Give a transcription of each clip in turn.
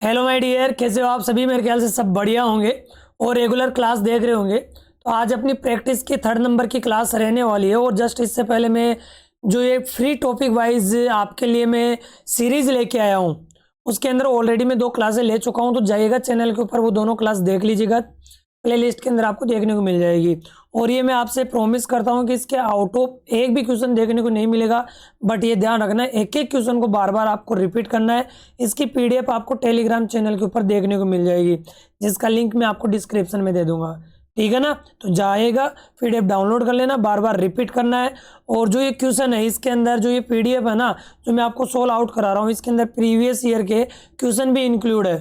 Hello my dear, कैसे हो आप सभी। मेरे ख्याल से सब बढ़िया होंगे और रेगुलर क्लास देख रहे होंगे। तो आज अपनी प्रैक्टिस की 3rd नंबर की क्लास रहने वाली है और जस्ट इससे पहले मैं जो ये फ्री टॉपिक वाइज आपके लिए मैं सीरीज लेके आया हूँ, उसके अंदर ऑलरेडी मैं 2 क्लासें ले चुका हूँ। तो जाइएगा चैनल के ऊपर, वो दोनों क्लास देख लीजिएगा, प्ले लिस्ट के अंदर आपको देखने को मिल जाएगी। और ये मैं आपसे प्रॉमिस करता हूँ कि इसके आउट ऑफ एक भी क्वेश्चन देखने को नहीं मिलेगा, बट ये ध्यान रखना है एक एक क्वेश्चन को बार बार आपको रिपीट करना है। इसकी पीडीएफ आपको टेलीग्राम चैनल के ऊपर देखने को मिल जाएगी, जिसका लिंक मैं आपको डिस्क्रिप्शन में दे दूंगा, ठीक है ना। तो जाएगा पीडीएफ डाउनलोड कर लेना, बार बार रिपीट करना है। और जो ये क्वेश्चन है इसके अंदर, जो ये पीडीएफ है ना, जो मैं आपको सोल्व आउट करा रहा हूँ, इसके अंदर प्रीवियस ईयर के क्वेश्चन भी इंक्लूड है,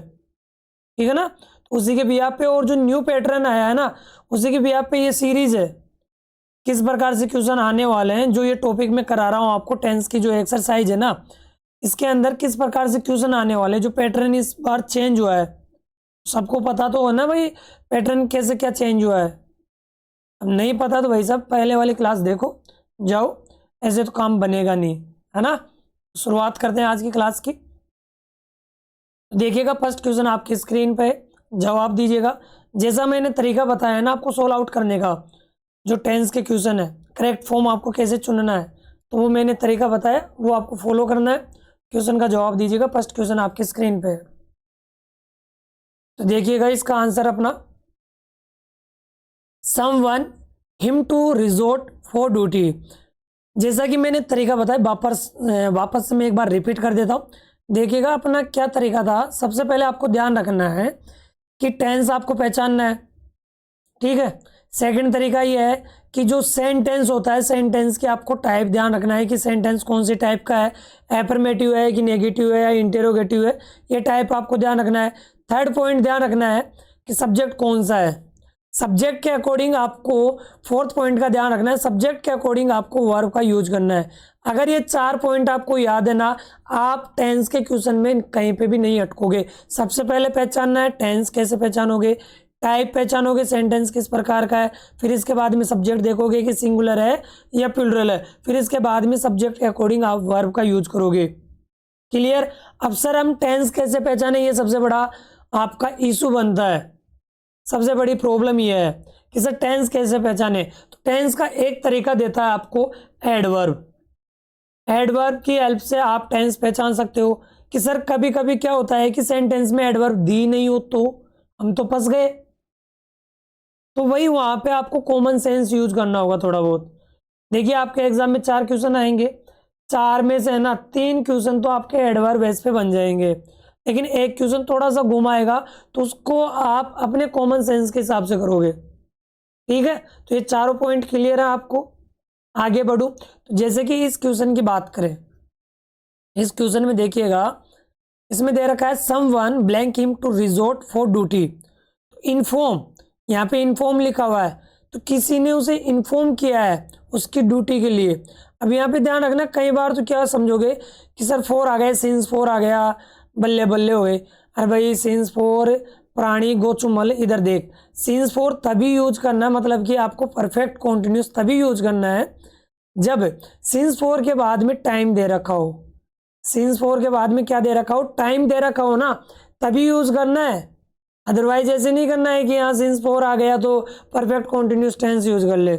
ठीक है ना। तो उसी के बिहाफ पे, और जो न्यू पैटर्न आया है ना, उसी के बिहाफ पे ये सीरीज है, किस प्रकार से क्वेश्चन आने वाले हैं। जो ये टॉपिक मैं करा रहा हूँ आपको, टेंस की जो एक्सरसाइज है ना, इसके अंदर किस प्रकार से क्वेश्चन आने वाले, जो पैटर्न इस बार चेंज हुआ है, सबको पता तो है ना भाई पैटर्न कैसे क्या चेंज हुआ है। अब नहीं पता तो भाई साहब पहले वाली क्लास देखो, जाओ, ऐसे तो काम बनेगा नहीं, है ना। शुरुआत करते हैं आज की क्लास की। देखिएगा फर्स्ट क्वेश्चन आपकी स्क्रीन पे, जवाब दीजिएगा। जैसा मैंने तरीका बताया ना आपको सोल्व आउट करने का, जो टेंस के क्वेश्चन है, करेक्ट फॉर्म आपको कैसे चुनना है, तो वो मैंने तरीका बताया, वो आपको फॉलो करना है। क्वेश्चन का जवाब दीजिएगा। फर्स्ट क्वेश्चन आपकी स्क्रीन पे है, तो देखिएगा इसका आंसर अपना, someone him to resort for duty. जैसा कि मैंने तरीका बताया, वापस से मैं एक बार रिपीट कर देता हूँ। देखिएगा अपना क्या तरीका था। सबसे पहले आपको ध्यान रखना है कि टेंस आपको पहचानना है, ठीक है। सेकंड तरीका ये है कि जो सेंटेंस होता है, सेंटेंस की आपको टाइप ध्यान रखना है कि सेंटेंस कौन सी टाइप का है, एफर्मेटिव है कि नेगेटिव है या इंटेरोगेटिव है, ये टाइप आपको ध्यान रखना है। थर्ड पॉइंट ध्यान रखना है कि सब्जेक्ट कौन सा है, सब्जेक्ट के अकॉर्डिंग आपको, फोर्थ पॉइंट का ध्यान रखना है, सब्जेक्ट के अकॉर्डिंग आपको वर्ब का यूज करना है। अगर ये 4 पॉइंट आपको याद है ना, आप टेंस के क्वेश्चन में कहीं पे भी नहीं अटकोगे। सबसे पहले पहचानना है टेंस, कैसे पहचानोगे, टाइप पहचानोगे, सेंटेंस किस प्रकार का है, फिर इसके बाद में सब्जेक्ट देखोगे कि सिंगुलर है या प्लूरल है, फिर इसके बाद में सब्जेक्ट के अकॉर्डिंग आप वर्ब का यूज करोगे। क्लियर। अब सर हम टेंस कैसे पहचाने, ये सबसे बड़ा आपका इशू बनता है, सबसे बड़ी प्रॉब्लम ये है कि सर टेंस कैसे पहचाने। तो टेंस का एक तरीका देता है आपको एडवर्ब। एडवर्ब की हेल्प से आप टेंस पहचान सकते हो कि सर कभी कभी क्या होता है कि सेंटेंस में एडवर्ब दी नहीं हो तो हम तो फंस गए। तो वही वहां पे आपको कॉमन सेंस यूज करना होगा थोड़ा बहुत। देखिए आपके एग्जाम में 4 क्वेश्चन आएंगे, 4 में से है ना 3 क्वेश्चन तो आपके एडवर्ब बेस पे बन जाएंगे, लेकिन एक क्वेश्चन थोड़ा सा घुमाएगा, तो उसको आप अपने कॉमन सेंस के हिसाब से करोगे, ठीक है। तो ये चारों पॉइंट क्लियर है आपको। आगे बढ़ूं तो जैसे कि इस क्वेश्चन की बात करें, इस क्वेश्चन में देखिएगा, इसमें दे रखा है someone blank him to resort for duty. Inform, यहाँ पे इन्फॉर्म लिखा हुआ है, तो किसी ने उसे इन्फॉर्म किया है उसकी ड्यूटी के लिए। अब यहाँ पे ध्यान रखना, कई बार तो क्या समझोगे कि सर 4 आ गए, सिंस 4 आ गया, बल्ले बल्ले हो गए। अरे भाई सिंस 4 प्राणी गोचुमल, इधर देख, सिंस 4 तभी यूज करना है, मतलब कि आपको परफेक्ट कॉन्टिन्यूस तभी यूज करना है जब सिंस 4 के बाद में टाइम दे रखा हो। सिंस 4 के बाद में क्या दे रखा हो, टाइम दे रखा हो ना, तभी यूज करना है। अदरवाइज ऐसे नहीं करना है कि यहाँ सिंस 4 आ गया तो परफेक्ट कॉन्टिन्यूस टेंस यूज कर ले।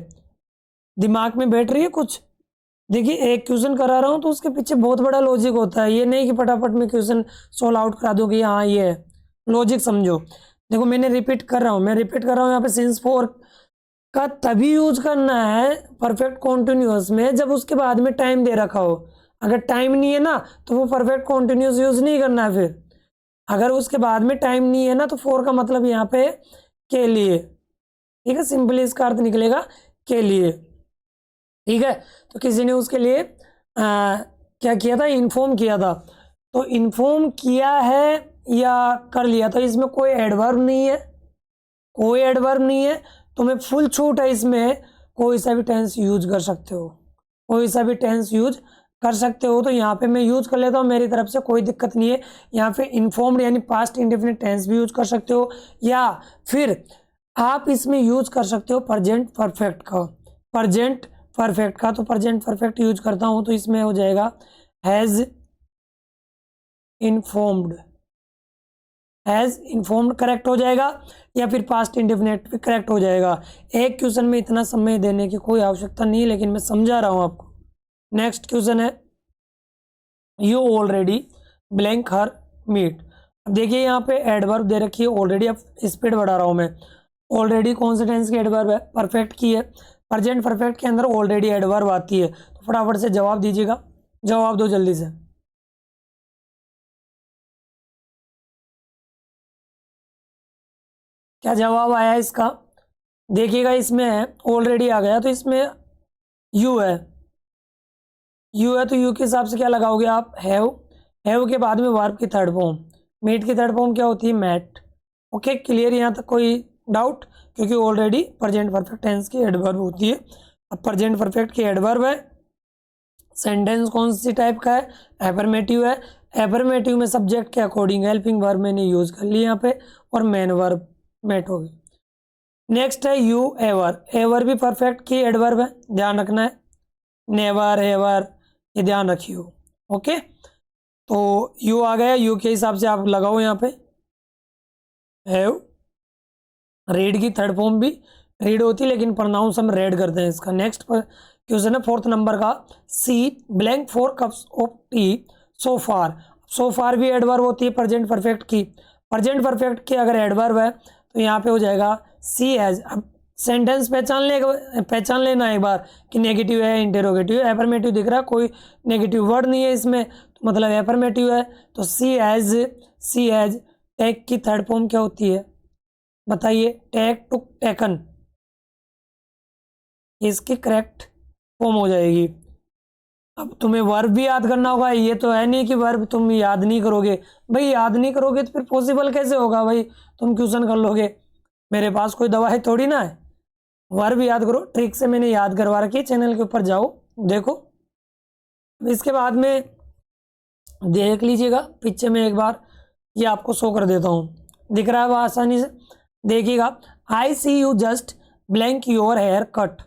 दिमाग में बैठ रही है कुछ। देखिए एक क्वेश्चन करा रहा हूँ तो उसके पीछे बहुत बड़ा लॉजिक होता है, ये नहीं कि फटाफट में क्वेश्चन सोल्व आउट करा दूँ कि हाँ ये है, लॉजिक समझो। देखो मैंने रिपीट कर रहा हूँ, यहाँ पे सिंस 4 का तभी यूज करना है परफेक्ट कॉन्टिन्यूस में जब उसके बाद में टाइम दे रखा हो। अगर टाइम नहीं है ना तो वो परफेक्ट कॉन्टिन्यूस यूज नहीं करना है। फिर अगर उसके बाद में टाइम नहीं है ना तो 4 का मतलब यहाँ पे के लिए, ठीक है, सिंपली इसका अर्थ निकलेगा के लिए, ठीक है। तो किसी ने उसके लिए क्या किया था, इन्फॉर्म किया था। तो इन्फॉर्म किया है या कर लिया था, इसमें कोई एडवर्ब नहीं है, कोई एडवर्ब नहीं है, तुम्हें फुल छूट है, इसमें कोई सा भी टेंस यूज कर सकते हो, कोई सा भी टेंस यूज कर सकते हो। तो यहाँ पे मैं यूज कर लेता हूँ, मेरी तरफ से कोई दिक्कत नहीं है। यहाँ पे इन्फॉर्म्ड यानी पास्ट इंडेफिनिट टेंस भी यूज कर सकते हो, या फिर आप इसमें यूज कर सकते हो प्रेजेंट परफेक्ट का, प्रेजेंट परफेक्ट का। तो प्रेजेंट परफेक्ट यूज करता हूँ तो इसमें हो जाएगा has informed, has informed correct हो जाएगा, या फिर पास्ट इंडेफिनेट भी करेक्ट हो जाएगा। एक क्वेश्चन में इतना समय देने की कोई आवश्यकता नहीं है, लेकिन मैं समझा रहा हूँ आपको। नेक्स्ट क्वेश्चन है you already blank her meet. अब देखिए यहाँ पे एडवर्ब दे रखी है ऑलरेडी, अब स्पीड बढ़ा रहा हूँ मैं। ऑलरेडी कौन से टेंस की एडवर्ब है? परफेक्ट की है। प्रेजेंट परफेक्ट के अंदर ऑलरेडी एडवर्ब आती है, तो फटाफट से जवाब दीजिएगा, जवाब दो जल्दी से। क्या जवाब आया इसका? देखिएगा इसमें है ऑलरेडी आ गया, तो इसमें यू है, यू है तो यू के हिसाब से क्या लगाओगे आप? हैव के बाद में वर्ब की थर्ड फॉर्म, मीट की थर्ड फॉर्म क्या होती है? मैट। ओके, क्लियर यहाँ तक कोई डाउट? क्योंकि ऑलरेडी प्रेजेंट परफेक्ट टेंस की एडवर्ब होती है। अब प्रेजेंट परफेक्ट की एडवर्ब है, सेंटेंस कौन सी टाइप का है? एफर्मेटिव है। एफर्मेटिव में सब्जेक्ट के अकॉर्डिंग हेल्पिंग वर्ब मैंने यूज कर लिया यहाँ पे, और मेन वर्ब मेट होगी। नेक्स्ट है यू एवर। एवर भी परफेक्ट की एडवर्ब है, ध्यान रखना है। नेवर, एवर, ये ध्यान रखियो। ओके, तो यू आ गया, यू के हिसाब से आप लगाओ यहाँ पे हैव। रीड की थर्ड फॉर्म भी रीड होती है, लेकिन प्रोनाउंस हम रेड करते हैं इसका। नेक्स्ट क्वेश्चन है 4th नंबर का, सी ब्लैंक 4 कप्स ऑफ टी सो फार। सो फार भी एडवर्ब होती है प्रेजेंट परफेक्ट की। प्रेजेंट परफेक्ट की अगर एडवर्ब है तो यहाँ पे हो जाएगा सी हैज। अब सेंटेंस पहचान लेना एक बार कि नेगेटिव है, इंटेरोगेटिव है। एफर्मेटिव दिख रहा है, कोई नेगेटिव वर्ड नहीं है इसमें, तो मतलब एफर्मेटिव है। तो सी हैज टेक की थर्ड फॉर्म क्या होती है बताइए? टेक, टुक, टेकन, इसकी करेक्ट फॉर्म हो जाएगी। अब तुम्हें वर्ब भी याद करना होगा, ये तो है नहीं कि वर्ब तुम याद नहीं करोगे। भाई याद नहीं करोगे तो फिर पॉसिबल कैसे होगा भाई तुम क्वेश्चन कर लोगे? मेरे पास कोई दवा है थोड़ी ना है। वर्ब याद करो, ट्रिक से मैंने याद करवा रखी है, चैनल के ऊपर जाओ देखो। इसके बाद में देख लीजिएगा पीछे में एक बार, ये आपको शो कर देता हूँ, दिख रहा है वो आसानी से, देखिएगा। I see you just blank your hair cut.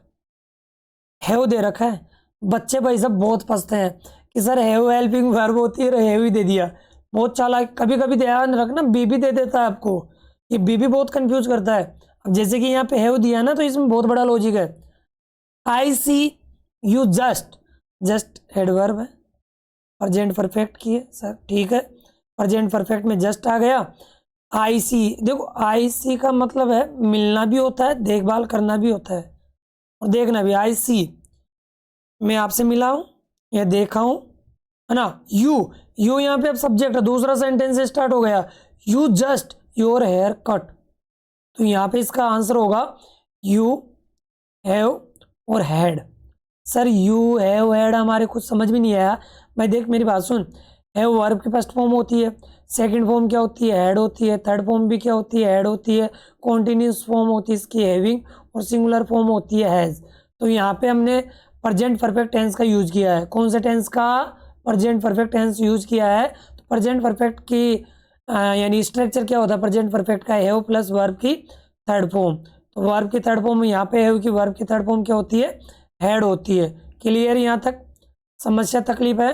Have they रखा है, बच्चे भाई सब बहुत फंसते हैं कि सर हैव हेल्पिंग वर्ब होती है, हैव ही दे दिया। बहुत चालाक, कभी कभी ध्यान रखना बी भी दे देता है आपको, ये बी भी बहुत कंफ्यूज करता है। अब जैसे कि यहाँ पे हैव दिया ना, तो इसमें बहुत बड़ा लॉजिक है। आई सी यू जस्ट एडवर्ब है, प्रेजेंट परफेक्ट की है सर, ठीक है। प्रेजेंट परफेक्ट में जस्ट आ गया। आई सी, देखो आई सी का मतलब है मिलना भी होता है, देखभाल करना भी होता है, और देखना भी। आई सी, मैं आपसे मिला हूं या देखा हूं, है ना। यू यहाँ पे अब सब्जेक्ट है, दूसरा सेंटेंस स्टार्ट हो गया, you just your hair cut. तो यहाँ पे इसका आंसर होगा यू हैव और had. Sir you have had हमारे कुछ समझ में नहीं आया भाई। देख मेरी बात सुन, हैव वर्ब की फर्स्ट फॉर्म होती है, सेकंड फॉर्म क्या होती है? हैड होती है। थर्ड फॉर्म भी क्या होती है? हैड होती है। कॉन्टिन्यूस फॉर्म होती है इसकी हैविंग, और सिंगुलर फॉर्म होती है हैज। तो यहाँ पे हमने प्रेजेंट परफेक्ट टेंस का यूज किया है। कौन से टेंस का? प्रेजेंट परफेक्ट टेंस यूज किया है। तो प्रेजेंट परफेक्ट की यानी स्ट्रक्चर क्या होता है प्रेजेंट परफेक्ट का? हैव प्लस वर्ब की थर्ड फॉर्म। तो वर्ब की थर्ड फॉर्म यहाँ पे हैव की वर्ब की थर्ड फॉर्म क्या होती है? हैड होती है। क्लियर यहाँ तक? समस्या तकलीफ है?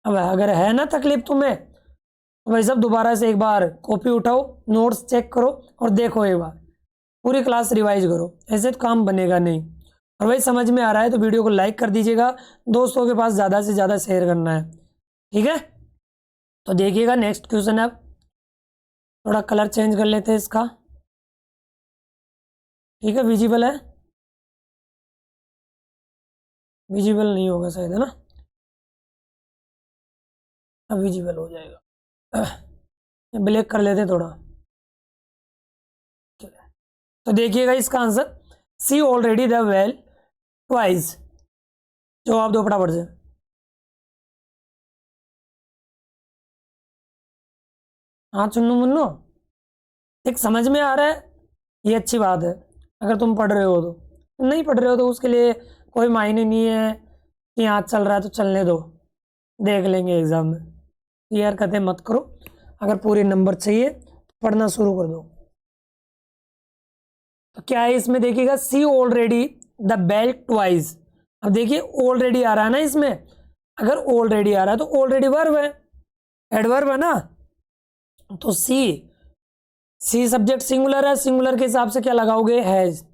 अब अगर है ना तकलीफ तुम्हें, तो भाई सब दोबारा से एक बार कॉपी उठाओ, नोट्स चेक करो और देखो एक बार, पूरी क्लास रिवाइज करो, ऐसे तो काम बनेगा नहीं। और भाई समझ में आ रहा है तो वीडियो को लाइक कर दीजिएगा, दोस्तों के पास ज़्यादा से ज़्यादा शेयर करना है, ठीक है। तो देखिएगा नेक्स्ट क्वेश्चन है, थोड़ा कलर चेंज कर लेते हैं इसका, ठीक है। विजिबल है? विजिबल नहीं होगा शायद, है ना। अब विजिबल हो जाएगा, ब्लैक कर लेते थोड़ा। तो देखिएगा इसका answer, see already the well twice. जवाब दो फटाफट से। हाँ चुन्नू मुन्नू, एक समझ में आ रहा है, ये अच्छी बात है। अगर तुम पढ़ रहे हो तो, नहीं पढ़ रहे हो तो उसके लिए कोई मायने नहीं है कि यहाँ चल रहा है तो चलने दो, देख लेंगे एग्जाम में। ये हरकतें मत करो, अगर पूरे नंबर चाहिए तो पढ़ना शुरू कर दो। तो क्या है इसमें देखिएगा, सी ऑलरेडी द बेल ट्वाइस। अब देखिए ऑलरेडी आ रहा है ना इसमें, अगर ऑलरेडी आ रहा है तो ऑलरेडी वर्ब है, एडवर्ब है ना। तो सी सी सब्जेक्ट सिंगुलर है, सिंगुलर के हिसाब से क्या लगाओगे, हैज।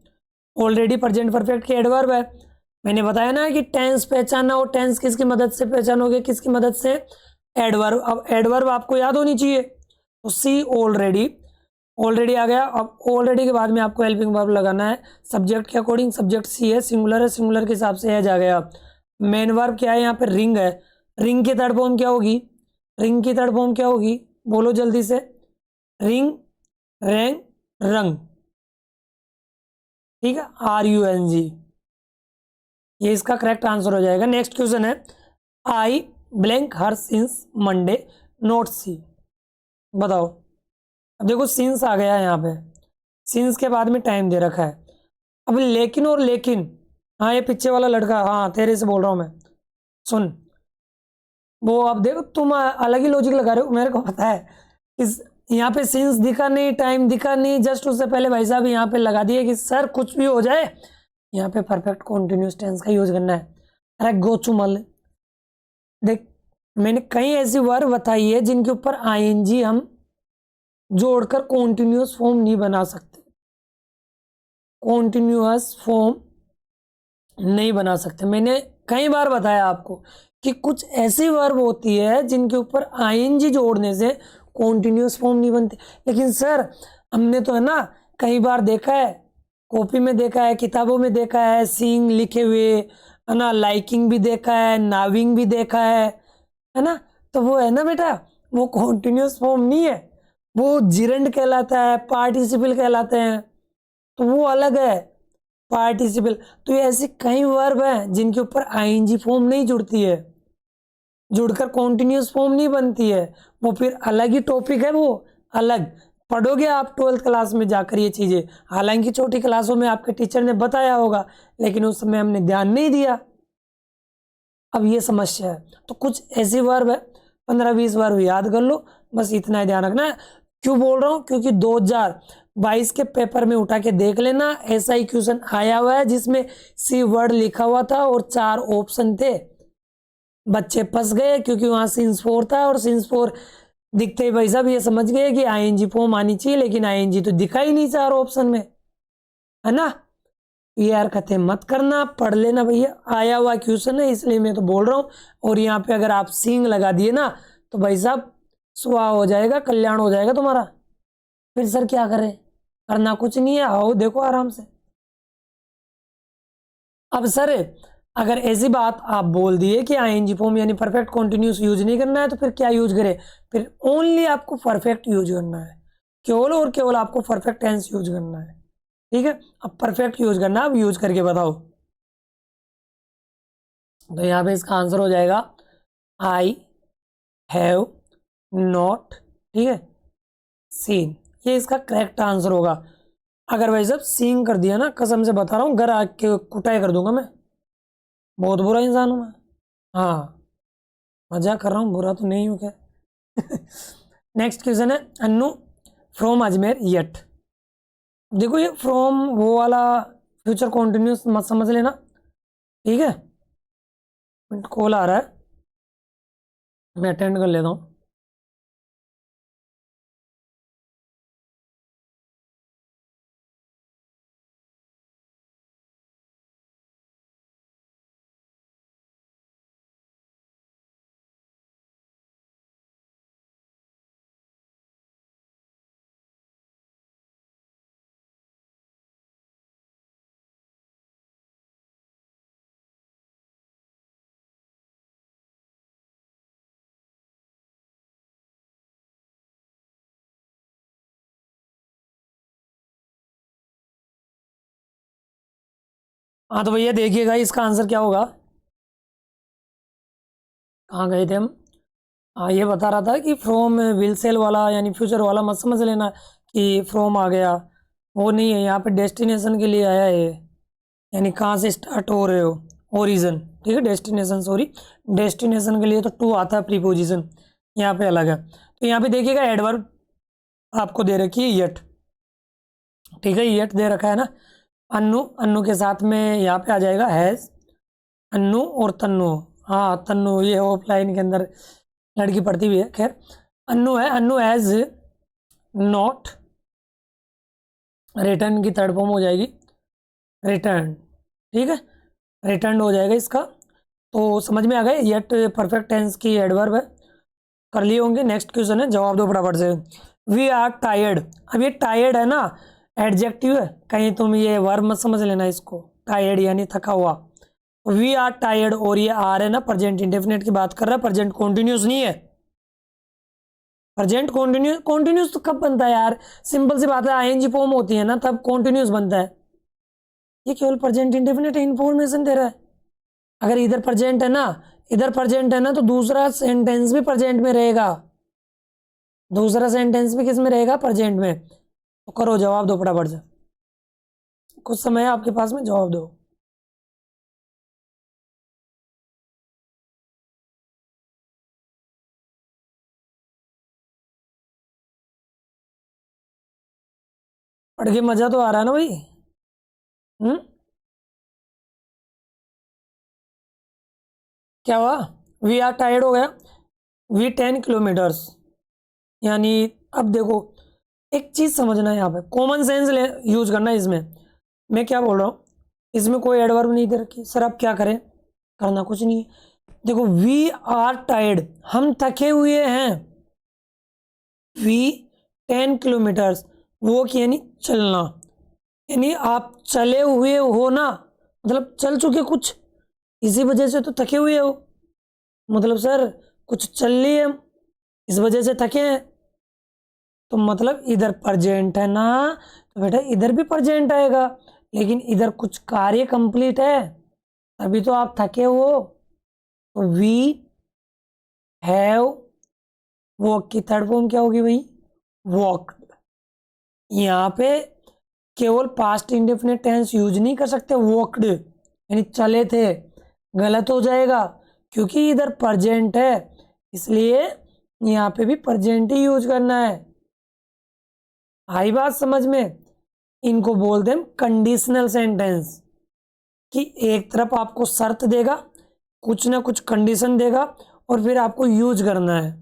ऑलरेडी प्रेजेंट परफेक्ट के एडवर्ब है। मैंने बताया ना कि टेंस पहचानना, और टेंस किसकी मदद से पहचानोगे, किसकी मदद से, एडवर्ब। अब एडवर्ब आपको याद होनी चाहिए, तो सी ऑलरेडी, ऑलरेडी आ गया। अब ऑलरेडी के बाद में आपको हेल्पिंग वर्ब लगाना है सब्जेक्ट के अकॉर्डिंग। सब्जेक्ट सी है, सिंगुलर के हिसाब से हैज आ गया। मेन वर्ब क्या है यहाँ पे, रिंग है। रिंग की थर्ड फॉर्म क्या होगी, रिंग की थर्ड फॉर्म क्या होगी, बोलो जल्दी से, रिंग, रैंग, रंग, ठीक है, RUNG, ये इसका करेक्ट आंसर हो जाएगा। नेक्स्ट क्वेश्चन है, I blank her since Monday not see. बताओ, अब देखो सिंस आ गया यहाँ पे, सिंस के बाद में टाइम दे रखा है। अब लेकिन और लेकिन, हाँ ये पीछे वाला लड़का, हाँ तेरे से बोल रहा हूँ मैं, सुन, वो अब देखो तुम अलग ही लॉजिक लगा रहे हो, मेरे को पता है। इस यहाँ पे सिंस दिखा नहीं, टाइम दिखा नहीं, जस्ट उससे पहले भाई साहब यहाँ पे लगा दिए कि सर कुछ भी हो जाए यहाँ पे परफेक्ट कॉन्टिन्यूस टेंस का यूज करना है। अरे गोचुमल, देख मैंने कई ऐसी वर्ब बताई है जिनके ऊपर ING हम जोड़कर कॉन्टिन्यूस फॉर्म नहीं बना सकते, कॉन्टिन्यूअस फॉर्म नहीं बना सकते। मैंने कई बार बताया आपको कि कुछ ऐसी वर्ब होती है जिनके ऊपर ING जोड़ने से कॉन्टिन्यूस फॉर्म नहीं बनती। लेकिन सर हमने तो है ना कई बार देखा है, कॉपी में देखा है, किताबों में देखा है, सीइंग लिखे हुए है ना, लाइकिंग भी देखा है, नाविंग भी देखा है ना, तो वो है ना बेटा, वो कॉन्टिन्यूस फॉर्म नहीं है, वो जिरंड कहलाता है, पार्टिसिपल कहलाते हैं, तो वो अलग है पार्टिसिपल। तो ये ऐसी कई वर्ब हैं जिनके ऊपर ING फॉर्म नहीं जुड़ती है, जुड़कर कॉन्टिन्यूस फॉर्म नहीं बनती है, वो फिर अलग ही टॉपिक है, वो अलग पढ़ोगे आप 12th क्लास में जाकर ये चीज़ें। हालांकि छोटी क्लासों में आपके टीचर ने बताया होगा, लेकिन उस समय हमने ध्यान नहीं दिया। अब ये समस्या है। तो कुछ ऐसी वर्ब है, 15-20 वर्ब याद कर लो, बस इतना ही ध्यान रखना है। क्यों बोल रहा हूँ, क्योंकि 2022 के पेपर में उठा के देख लेना, ऐसा ही क्वेश्चन आया हुआ है जिसमें सी वर्ड लिखा हुआ था और 4 ऑप्शन थे। बच्चे फंस गए क्योंकि वहां सिंस 4 था, और सिंस 4 दिखते ही भाई साहब ये समझ गए कि ING फॉर्म आनी चाहिए, लेकिन ING तो दिखा ही नहीं 4 ऑप्शन में, है ना। ये हरकतें मत करना, पढ़ लेना भैया, आया हुआ क्वेश्चन है इसलिए मैं तो बोल रहा हूँ। और यहाँ पे अगर आप सिंग लगा दिए ना तो भाई साहब सुहा हो जाएगा, कल्याण हो जाएगा तुम्हारा। फिर सर क्या करें, करना कुछ नहीं है, आओ देखो आराम से। अब सर अगर ऐसी बात आप बोल दिए कि ING फॉर्म यानी परफेक्ट कॉन्टिन्यूस यूज नहीं करना है, तो फिर क्या यूज करें, फिर ओनली आपको परफेक्ट यूज करना है, केवल और केवल आपको परफेक्ट टेंस यूज करना है, ठीक है। अब परफेक्ट यूज करना, अब यूज करके बताओ। तो यहाँ पे इसका आंसर हो जाएगा आई हैव नॉट, ठीक है, सीन, ये इसका करेक्ट आंसर होगा। अगर भाई साहब सीन कर दिया ना, कसम से बता रहा हूँ घर आके कुटाई कर दूंगा मैं, बहुत बुरा इंसान हूँ मैं। हाँ मजाक कर रहा हूँ, बुरा तो नहीं हूँ क्या। नेक्स्ट क्वेश्चन है, अन्नू फ्रॉम अजमेर येट। देखो ये फ्रॉम वो वाला फ्यूचर कॉन्टिन्यूस मत समझ लेना, ठीक है। कॉल आ रहा है, मैं अटेंड कर लेता हूँ। हाँ तो भैया देखिएगा इसका आंसर क्या होगा। कहाँ गए थे हम, हाँ ये बता रहा था कि फ्रॉम विल सेल वाला यानी फ्यूचर वाला मत समझ लेना कि फ्रॉम आ गया, वो नहीं है, यहाँ पे डेस्टिनेशन के लिए आया है, यानी कहाँ से स्टार्ट हो रहे हो, ओरिजिन, ठीक है, डेस्टिनेशन, सॉरी डेस्टिनेशन के लिए तो टू आता है प्रीपोजिशन, यहाँ पे अलग है। तो यहाँ पे देखिएगा एडवर्ब आपको दे रखी है येट, ठीक है, येट दे रखा है ना। अन्नू, अन्नू के साथ में यहाँ पे आ जाएगा हैज, अन्नू और तन्नू, हाँ तन्नू ये ऑफलाइन के अंदर लड़की पढ़ती भी है, खैर अन्नू है, अन्नू हैज नॉट रिटर्न की थर्ड फॉर्म हो जाएगी रिटर्न, ठीक है, रिटर्न हो जाएगा इसका। तो समझ में आ गए, येट परफेक्ट टेंस की एडवर्ब है, कर लिए होंगे। नेक्स्ट क्वेश्चन है, जवाब दो फटाफट से। वी आर टायर्ड, अब ये टायर्ड है ना, एडजेक्टिव है, कहीं तुम ये वर्ब मत समझ लेना इसको, टायर्ड यानी थका हुआ। वी आर टायर्ड, और ये आर है ना, प्रेजेंट इंडेफिनिट की बात कर रहा है, प्रेजेंट कॉन्टिन्यूस नहीं है। प्रेजेंट कॉन्टिन्यूस, कॉन्टिन्यूस तो कब बनता है यार, सिंपल सी बात है, आईएनजी फॉर्म होती है ना तब कॉन्टिन्यूस बनता है। ये केवल प्रेजेंट इंडेफिनिट इंफॉर्मेशन दे रहा है। अगर इधर प्रेजेंट है ना, इधर प्रेजेंट है ना, तो दूसरा सेंटेंस भी प्रेजेंट में रहेगा, दूसरा सेंटेंस भी किस में रहेगा, प्रेजेंट में। तो करो जवाब दो फटाफट से, कुछ समय है आपके पास में, जवाब दो। पढ़ के मजा तो आ रहा है ना भाई। क्या हुआ, वी आर टायर्ड हो गया, वी 10 किलोमीटर्स, यानी अब देखो एक चीज समझना है, यहाँ पे कॉमन सेंस यूज करना है इसमें। मैं क्या बोल रहा हूँ, इसमें कोई एडवर्ब नहीं दे रखी, सर अब क्या करें, करना कुछ नहीं है। देखो वी आर टायर्ड, हम थके हुए हैं, वी 10 किलोमीटर्स, वॉक यानी चलना, यानी आप चले हुए हो ना, मतलब चल चुके कुछ, इसी वजह से तो थके हुए हो, मतलब सर कुछ चल लिए हम, इस वजह से थके हैं। तो मतलब इधर प्रेजेंट है ना, तो बेटा इधर भी प्रेजेंट आएगा, लेकिन इधर कुछ कार्य कंप्लीट है तभी तो आप थके हो। तो वी हैव वॉक की थर्ड फॉर्म क्या होगी भाई, वॉक्ड। यहाँ पे केवल पास्ट इंडेफिनिट टेंस यूज नहीं कर सकते, वॉक्ड यानी चले थे, गलत हो जाएगा, क्योंकि इधर प्रेजेंट है, इसलिए यहाँ पे भी प्रेजेंट ही यूज करना है। आई बात समझ में, इनको बोलते हैं कंडीशनल सेंटेंस, कि एक तरफ आपको शर्त देगा, कुछ ना कुछ कंडीशन देगा, और फिर आपको यूज करना है।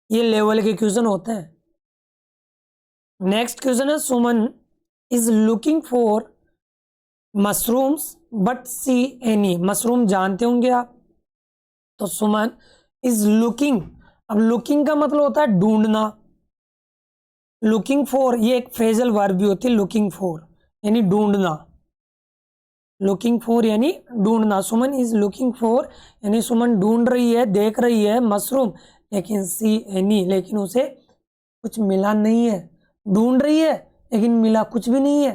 ये लेवल के क्वेश्चन होते हैं। नेक्स्ट क्वेश्चन है, Suman is looking for mushrooms but see any, mushroom जानते होंगे आप, तो सुमन इज लुकिंग, अब लुकिंग का मतलब होता है ढूंढना, लुकिंग फॉर ये एक फ्रेजल वर्ब भी होती है, लुकिंग फॉर यानी ढूंढना, लुकिंग फॉर यानी ढूंढना, सुमन इज लुकिंग फॉर यानी सुमन ढूंढ रही है, देख रही है मशरूम, लेकिन सी एनी, लेकिन उसे कुछ मिला नहीं है, ढूंढ रही है लेकिन मिला कुछ भी नहीं है।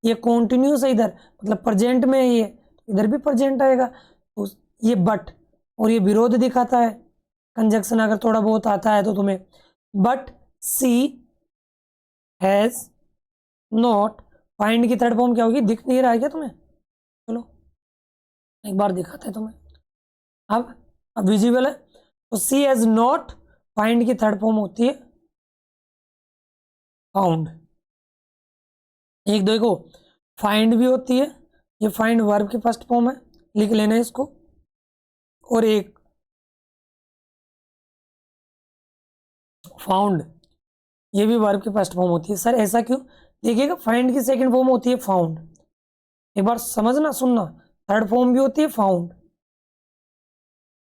ये कॉन्टिन्यूस है इधर, मतलब प्रेजेंट में है ये, इधर भी प्रेजेंट आएगा। तो ये बट और ये विरोध दिखाता है, कंजक्शन अगर थोड़ा बहुत आता है तो तुम्हें, but C has not, find की थर्ड फॉर्म क्या होगी, दिख नहीं रहा है क्या तुम्हें, चलो एक बार दिखाते हैं तुम्हें, अब विजिबल है, तो सी हैज नॉट, फाइंड की थर्ड फॉर्म होती है फाउंड। एक देखो फाइंड भी होती है, ये फाइंड वर्ब की फर्स्ट फॉर्म है, लिख लेना है इसको, और एक फाउंड, ये भी वर्ब की फर्स्ट फॉर्म होती है। सर ऐसा क्यों, देखिएगा फाइंड की सेकंड फॉर्म होती है फाउंड, एक बार समझना सुनना, थर्ड फॉर्म भी होती है फाउंड।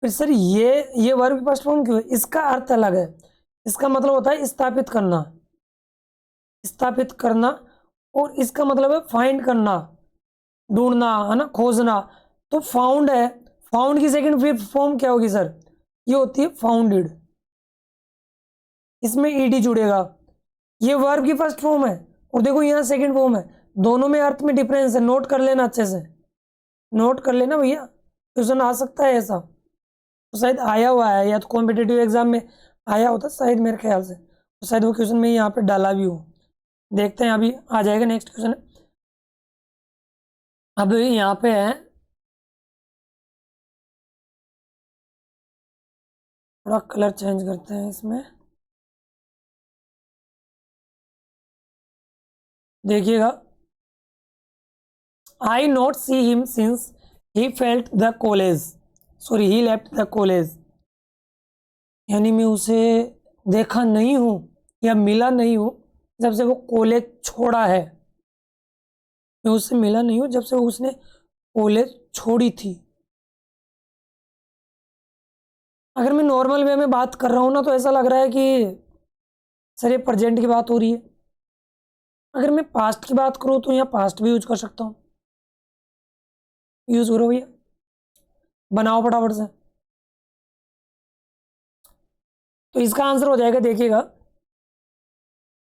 फिर सर ये वर्ब की फर्स्ट फॉर्म क्यों है, इसका अर्थ अलग है, इसका मतलब होता है स्थापित करना, स्थापित करना, और इसका मतलब है फाइंड करना, ढूंढना है ना, खोजना। तो फाउंड है, फाउंड की सेकंड फिर फॉर्म क्या होगी सर, ये होती है फाउंडेड, इसमें ईडी जुड़ेगा, ये वर्ब की फर्स्ट फॉर्म है, और देखो यहाँ सेकंड फॉर्म है, दोनों में अर्थ में डिफरेंस है, नोट कर लेना अच्छे से, नोट कर लेना भैया, क्वेश्चन आ सकता है ऐसा, तो शायद आया हुआ है, या तो कॉम्पिटेटिव एग्जाम में आया होता शायद मेरे ख्याल से, तो शायद वो क्वेश्चन में यहाँ पे डाला भी हूँ, देखते हैं अभी आ जाएगा। नेक्स्ट क्वेश्चन अब यहाँ पे है, थोड़ा कलर चेंज करते हैं इसमें, देखिएगा, I not see him since he felt the college, sorry he left the college, यानी मैं उसे देखा नहीं हूँ या मिला नहीं हूँ जब से वो कॉलेज छोड़ा है। मैं उससे मिला नहीं हूँ जब से उसने कॉलेज छोड़ी थी। अगर मैं नॉर्मल वे में बात कर रहा हूँ ना तो ऐसा लग रहा है कि सर ये प्रेजेंट की बात हो रही है। अगर मैं पास्ट की बात करूँ तो यहाँ पास्ट भी यूज कर सकता हूँ। यूज करो भैया, बनाओ फटाफट से। तो इसका आंसर हो जाएगा, देखिएगा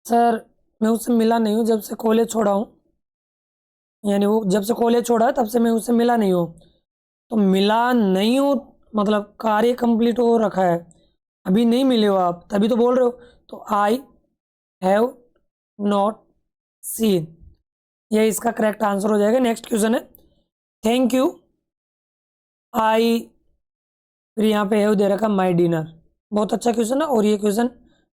सर मैं उससे मिला नहीं हूँ जब से कॉलेज छोड़ा हूँ, यानी वो जब से कॉलेज छोड़ा है तब से मैं उससे मिला नहीं हूँ। तो मिला नहीं हूँ मतलब कार्य कंप्लीट हो रखा है, अभी नहीं मिले हो आप तभी तो बोल रहे हो। तो आई हैव नॉट सीन, ये इसका करेक्ट आंसर हो जाएगा। नेक्स्ट क्वेश्चन है थैंक यू आई, फिर यहाँ पे हैव दे रखा माई डिनर। बहुत अच्छा क्वेश्चन है और ये क्वेश्चन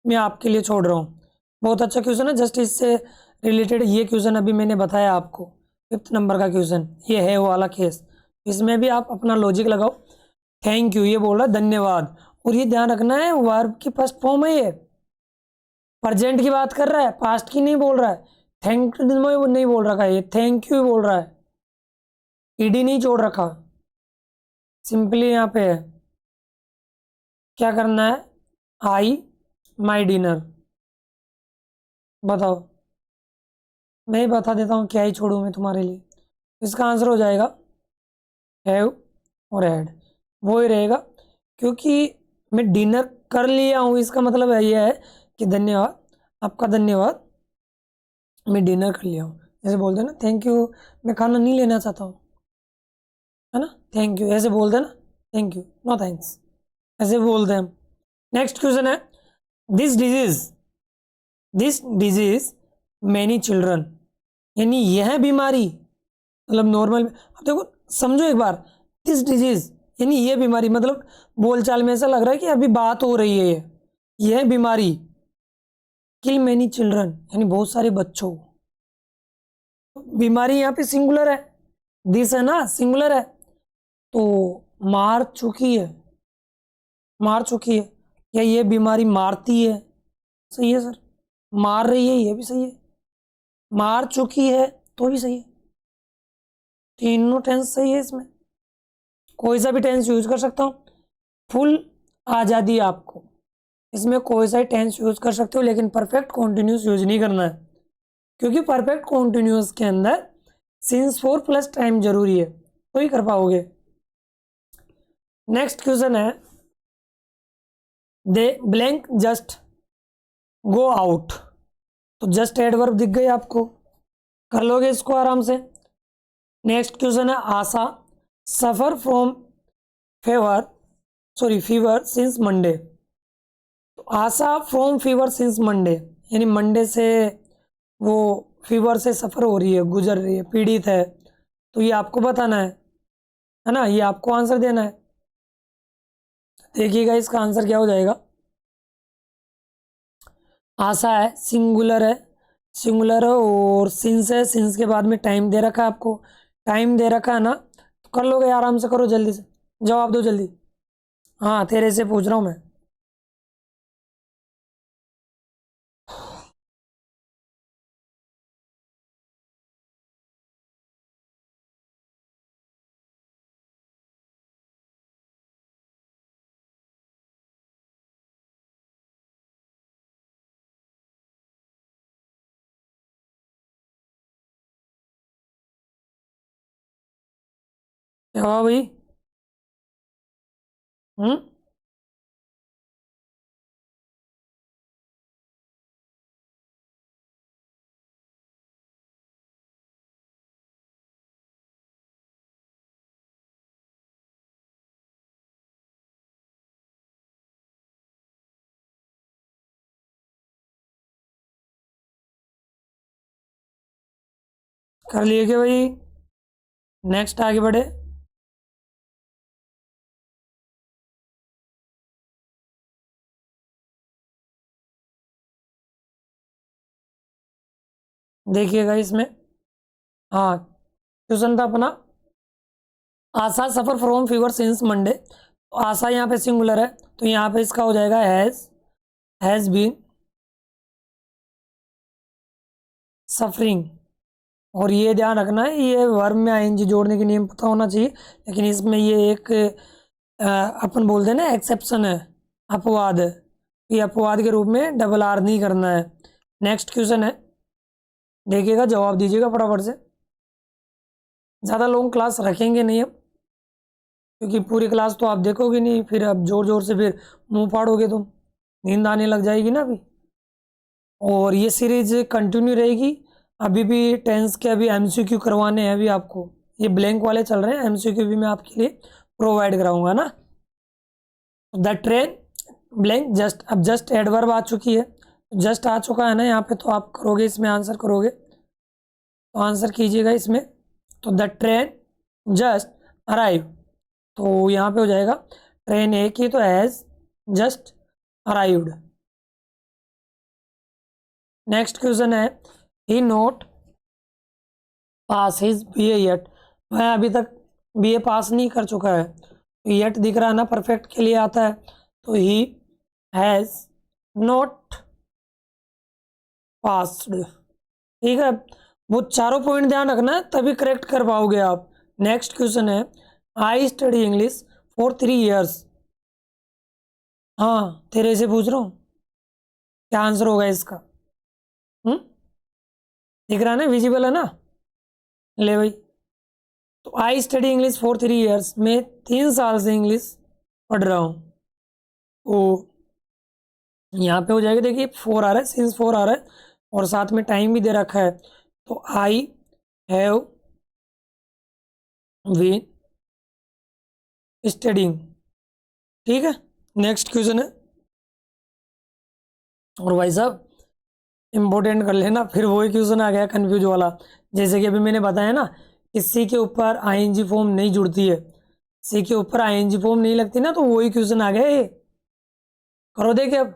मैं आपके लिए छोड़ रहा हूँ। बहुत अच्छा क्वेश्चन है, जस्ट इससे रिलेटेड ये क्वेश्चन अभी मैंने बताया आपको, 5th नंबर का क्वेश्चन ये है वो वाला केस। इसमें भी आप अपना लॉजिक लगाओ। थैंक यू ये बोल रहा है धन्यवाद, और ये ध्यान रखना है वर्ब की फर्स्ट फॉर्म है, ये प्रेजेंट की बात कर रहा है, पास्ट की नहीं बोल रहा है। थैंक नहीं बोल रखा है, ये थैंक यू बोल रहा है, ईडी नहीं जोड़ रखा। सिंपली यहाँ पे है क्या करना है, आई माई डिनर। बताओ, मैं ही बता देता हूँ क्या ही छोड़ूं मैं तुम्हारे लिए। इसका आंसर हो जाएगा हैव और हैड, वो ही रहेगा, क्योंकि मैं डिनर कर लिया हूँ इसका मतलब ये है कि धन्यवाद, आपका धन्यवाद, मैं डिनर कर लिया हूँ। जैसे बोलते हैं ना थैंक यू, मैं खाना नहीं लेना चाहता हूँ, है ना, थैंक यू ऐसे बोलते हैं ना, थैंक यू नो थैंक्स, ऐसे बोलते हैं हम। नेक्स्ट क्वेश्चन है दिस डिजीज मैनी चिल्ड्रन, यानी यह बीमारी, मतलब नॉर्मल अब देखो समझो एक बार, दिस डिजीज यानी ये बीमारी, मतलब बोलचाल में ऐसा लग रहा है कि अभी बात हो रही है यह बीमारी, किल मैनी चिल्ड्रन यानी बहुत सारे बच्चों। बीमारी यहाँ पे सिंगुलर है, दिस है ना सिंगुलर है, तो मार चुकी है, मार चुकी है, या ये बीमारी मारती है, सही है सर, मार रही है ये भी सही है, मार चुकी है तो भी सही है, तीनों टेंस सही है, इसमें कोई सा भी टेंस यूज कर सकता हूँ, फुल आज़ादी है आपको, इसमें कोई सा टेंस यूज कर सकते हो, लेकिन परफेक्ट कॉन्टिन्यूस यूज नहीं करना है, क्योंकि परफेक्ट कॉन्टिन्यूस के अंदर सिंस 4 प्लस टाइम जरूरी है, तो ही कर पाओगे। नेक्स्ट क्वेश्चन है दे ब्लैंक जस्ट गो आउट, तो जस्ट एडवर्ब दिख गई आपको, कर लोगे इसको आराम से। नेक्स्ट क्वेश्चन है Asha suffer from fever since Monday, तो Asha from fever since Monday यानी मंडे से वो फीवर से सफ़र हो रही है, गुजर रही है, पीड़ित है, तो ये आपको बताना है ना, ये आपको आंसर देना है। देखिएगा इसका आंसर क्या हो जाएगा, आशा है सिंगुलर है, सिंगुलर है और सिंस है, सिंस के बाद में टाइम दे रखा है आपको, टाइम दे रखा है ना, तो कर लोगे आराम से, करो जल्दी से जवाब दो जल्दी। हाँ तेरे से पूछ रहा हूँ मैं। जवाब भाई, हम्म, कर लिए क्या भाई, नेक्स्ट आगे बढ़े। देखिएगा इसमें, हाँ क्वेश्चन था अपना Asha suffer from fever since Monday, तो आशा यहाँ पे सिंगुलर है, तो यहाँ पे इसका हो जाएगा हैज़ बीन, सफरिंग। और ये ध्यान रखना है, ये वर्ब में आईएनजी जोड़ने के नियम पता होना चाहिए, लेकिन इसमें ये एक अपन बोलते हैं ना एक्सेप्शन है, अपवाद है। ये अपवाद के रूप में डबल आर नहीं करना है। नेक्स्ट क्वेश्चन है, देखिएगा जवाब दीजिएगा फटाफट से। ज़्यादा लॉन्ग क्लास रखेंगे नहीं अब, क्योंकि पूरी क्लास तो आप देखोगे नहीं, फिर अब जोर जोर से फिर मुंह फाड़ोगे तुम, नींद आने लग जाएगी ना अभी। और ये सीरीज कंटिन्यू रहेगी। अभी भी टेंस के अभी एमसीक्यू करवाने हैं अभी आपको, ये ब्लैंक वाले चल रहे हैं, एमसीक्यू भी मैं आपके लिए प्रोवाइड कराऊंगा ना। द ट्रेन ब्लैंक जस्ट, अब जस्ट एडवर्ब आ चुकी है, जस्ट आ चुका है ना यहाँ पे, तो आप करोगे इसमें आंसर करोगे, तो आंसर कीजिएगा इसमें। तो द ट्रेन जस्ट अराइव, तो यहाँ पे हो जाएगा ट्रेन एक ही, तो has just arrived. Next question है, he not pass his BA yet, वह अभी तक बीए पास नहीं कर चुका है। येट दिख रहा है ना, परफेक्ट के लिए आता है, तो ही हैज नॉट पास्ड। ठीक है, वो चारों पॉइंट ध्यान रखना है, तभी करेक्ट कर पाओगे आप। नेक्स्ट क्वेश्चन है, I study English for 3 years। हाँ, तेरे से पूछ रहा हूँ, क्या आंसर होगा इसका? दिख रहा है ना, विजिबल है ना, ले भाई। तो I study English for 3 years, मैं 3 साल से इंग्लिश पढ़ रहा हूँ। तो यहाँ पे हो जाएगा, देखिए 4 आ रहा है, सिंस 4 आ रहा है, और साथ में टाइम भी दे रखा है, तो आई हैव बीन स्टडिंग। ठीक है, नेक्स्ट क्वेश्चन है, और भाई साहब इम्पोर्टेंट कर लेना, फिर वही क्वेश्चन आ गया कंफ्यूज वाला। जैसे कि अभी मैंने बताया ना कि सी के ऊपर आईएनजी फॉर्म नहीं जुड़ती है, सी के ऊपर आईएनजी फॉर्म नहीं लगती ना, तो वही क्वेश्चन आ गया ये। करो देखे अब।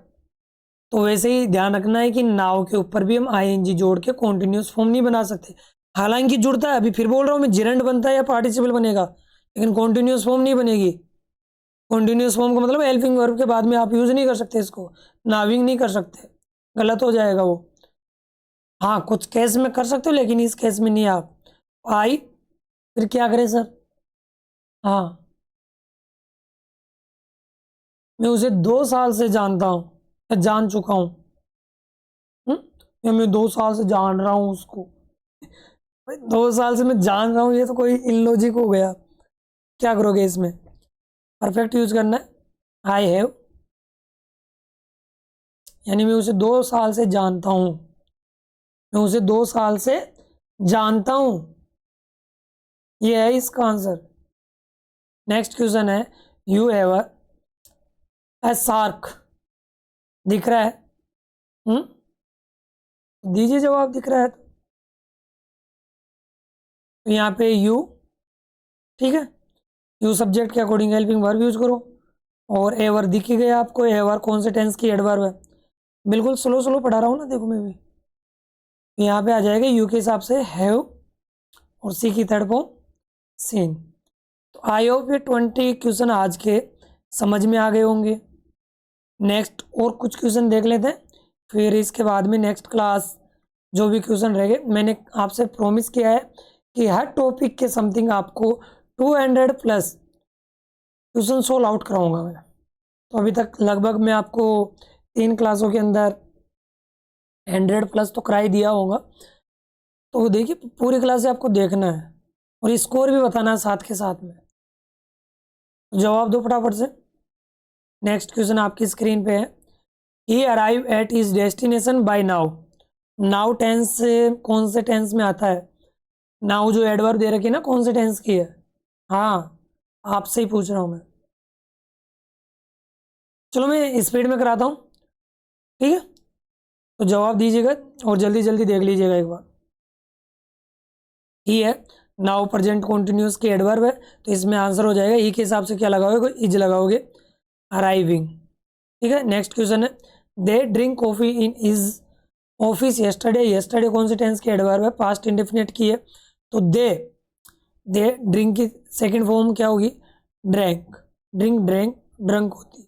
तो वैसे ही ध्यान रखना है कि नाव के ऊपर भी हम आईएनजी जोड़ के कॉन्टिन्यूस फॉर्म नहीं बना सकते। हालांकि जुड़ता है, अभी फिर बोल रहा हूँ मैं, जिरंड बनता है या पार्टिसिपल बनेगा, लेकिन कॉन्टिन्यूस फॉर्म नहीं बनेगी। कॉन्टिन्यूस फॉर्म का मतलब हेल्पिंग वर्ब के बाद में आप यूज नहीं कर सकते इसको, नाविंग नहीं कर सकते, गलत हो जाएगा वो। हाँ, कुछ केस में कर सकते हो, लेकिन इस केस में नहीं आप। आई, फिर क्या करें सर? हाँ, मैं उसे 2 साल से जानता हूँ, या जान चुका हूँ, या मैं 2 साल से जान रहा हूँ उसको। भाई 2 साल से मैं जान रहा हूँ, ये तो कोई इलॉजिक हो गया। क्या करोगे इसमें? परफेक्ट यूज करना है, आई हैव, यानी मैं उसे 2 साल से जानता हूँ, मैं उसे 2 साल से जानता हूँ, ये है इसका आंसर। नेक्स्ट क्वेश्चन है, यू एवर ए शार्क, दिख रहा है? दीजिए जवाब, दिख रहा है तो यहाँ पे यू, ठीक है, यू सब्जेक्ट के अकॉर्डिंग हेल्पिंग वर्ब यूज करो, और एवर दिख ही गया आपको, एवर कौन से टेंस की एडवर्ब है। बिल्कुल स्लो स्लो पढ़ा रहा हूँ ना, देखो मैं भी। यहाँ पे आ जाएगा यू के हिसाब से हैव, और सी की थर्ड फॉर्म सीन। तो आई होप ये 20 क्वेश्चन आज के समझ में आ गए होंगे। नेक्स्ट और कुछ क्वेश्चन देख लेते हैं, फिर इसके बाद में नेक्स्ट क्लास जो भी क्वेश्चन रहेंगे, मैंने आपसे प्रॉमिस किया है कि हर टॉपिक के समथिंग आपको 200 प्लस क्वेश्चन सोल्व आउट कराऊंगा मैं। तो अभी तक लगभग मैं आपको 3 क्लासों के अंदर 100 प्लस तो करा ही दिया होगा। तो देखिए, पूरी क्लास से आपको देखना है, और स्कोर भी बताना है साथ के साथ में। जवाब दो फटाफट से। नेक्स्ट क्वेश्चन आपकी स्क्रीन पे है, he arrive at his destination by now. Now tense कौन से टेंस में आता है? नाउ जो एडवर्ब दे रखी है ना, कौन से टेंस की है? हाँ, आपसे ही पूछ रहा हूँ मैं। चलो मैं स्पीड में कराता हूँ, ठीक है? तो जवाब दीजिएगा, और जल्दी जल्दी देख लीजिएगा एक बार। ही है, नाउ प्रेजेंट कॉन्टिन्यूस की एडवर्ब है, तो इसमें आंसर हो जाएगा, ही के हिसाब से क्या लगाओगे? इज लगाओगे, अराइविंग। ठीक है, नेक्स्ट क्वेश्चन है, they drink coffee in is office yesterday. Yesterday कौन से टेंस की एडवर्ब है? पास्ट इंडेफिनिट की है, तो दे ड्रिंक की सेकंड फॉर्म क्या होगी? ड्रैंक, ड्रिंक ड्रैंक ड्रंक होती है।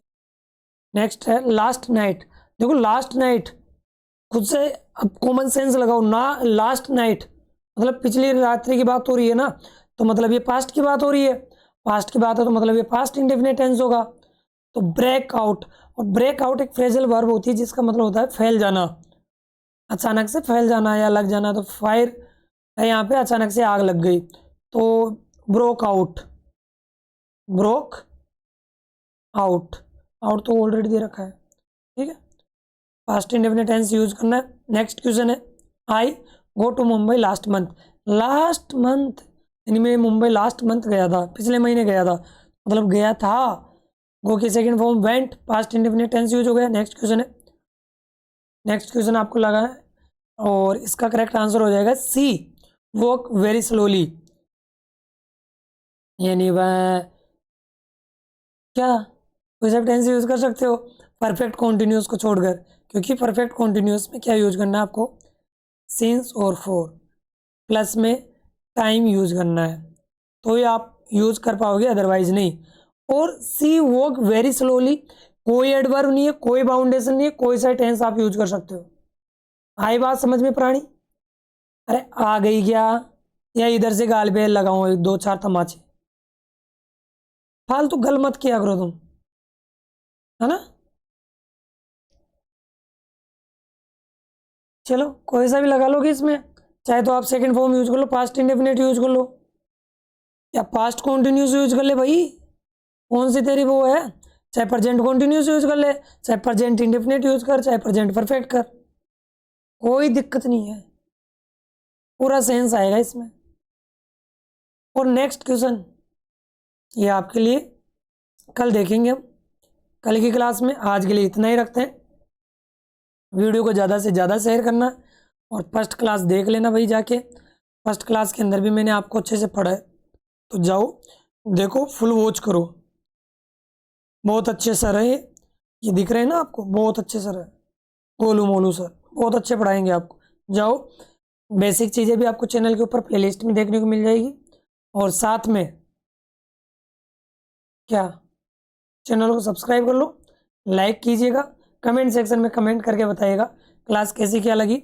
नेक्स्ट है लास्ट नाइट। देखो लास्ट नाइट खुद से अब कॉमन सेंस लगाओ ना, लास्ट नाइट मतलब पिछली रात्रि की बात हो रही है ना, तो मतलब ये पास्ट की बात हो रही है, पास्ट की बात है तो मतलब ये पास्ट इंडेफिनिट टेंस होगा। तो ब्रेक आउट, और ब्रेक आउट एक फ्रेजल वर्ब होती है जिसका मतलब होता है फैल जाना, अचानक से फैल जाना या लग जाना। तो फायर है यहाँ पे, अचानक से आग लग गई, तो broke out, broke out, out तो ऑलरेडी दे रखा है, ठीक है। पास्ट इंडेफिनिट टेंस यूज करना है। नेक्स्ट क्वेश्चन है, I go to Mumbai last month. Last month यानी मैं मुंबई लास्ट मंथ गया था, पिछले महीने गया था, मतलब गया था। गो की second form went, past indefinite tense use हो गया। नेक्स्ट क्वेश्चन है, नेक्स्ट क्वेश्चन आपको लगा है और इसका करेक्ट आंसर हो जाएगा सी, वॉक वेरी स्लोली, यानी वह क्या, कोई सा टेंस यूज कर सकते हो परफेक्ट कॉन्टिन्यूस को छोड़कर, क्योंकि परफेक्ट कॉन्टिन्यूस में क्या यूज करना है आपको, सिंस और फॉर, प्लस में टाइम यूज करना है, तो ये आप यूज कर पाओगे, अदरवाइज नहीं। और सी वॉक वेरी स्लोली, कोई एडवर्ब नहीं है, कोई बाउंडेशन नहीं है, कोई सा टेंस आप यूज कर सकते हो। आई बात समझ में प्राणी? अरे आ गई क्या, या इधर से गाल पे लगाऊं दो चार तमाचे, फालतू गल मत किया करो तुम, है ना। चलो कोई सा भी लगा लोगे इसमें, चाहे तो आप सेकंड फॉर्म यूज कर लो, पास्ट इंडेफिनिट यूज कर लो, या पास्ट कॉन्टिन्यूस यूज कर ले भाई, कौन सी तेरी वो है, चाहे प्रेजेंट कॉन्टिन्यूस यूज कर ले, चाहे प्रेजेंट इंडेफिनिट यूज कर, चाहे प्रेजेंट परफेक्ट कर, कोई दिक्कत नहीं है, पूरा सेंस आएगा इसमें। और नेक्स्ट क्वेश्चन ये आपके लिए कल देखेंगे हम, कल की क्लास में। आज के लिए इतना ही रखते हैं, वीडियो को ज़्यादा से ज़्यादा शेयर करना और फर्स्ट क्लास देख लेना भाई जाके, फर्स्ट क्लास के अंदर भी मैंने आपको अच्छे से पढ़ा है, तो जाओ देखो, फुल वॉच करो, बहुत अच्छे सर है ये दिख रहे हैं ना आपको, बहुत अच्छे सर है, गोलू मोलू सर, बहुत अच्छे पढ़ाएंगे आपको। जाओ, बेसिक चीज़ें भी आपको चैनल के ऊपर प्लेलिस्ट में देखने को मिल जाएगी, और साथ में क्या, चैनल को सब्सक्राइब कर लो, लाइक कीजिएगा, कमेंट सेक्शन में कमेंट करके बताइएगा क्लास कैसी क्या लगी,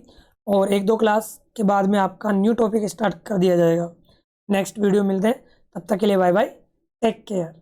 और एक दो क्लास के बाद में आपका न्यू टॉपिक स्टार्ट कर दिया जाएगा। नेक्स्ट वीडियो मिलते हैं, तब तक के लिए बाय बाय, टेक केयर।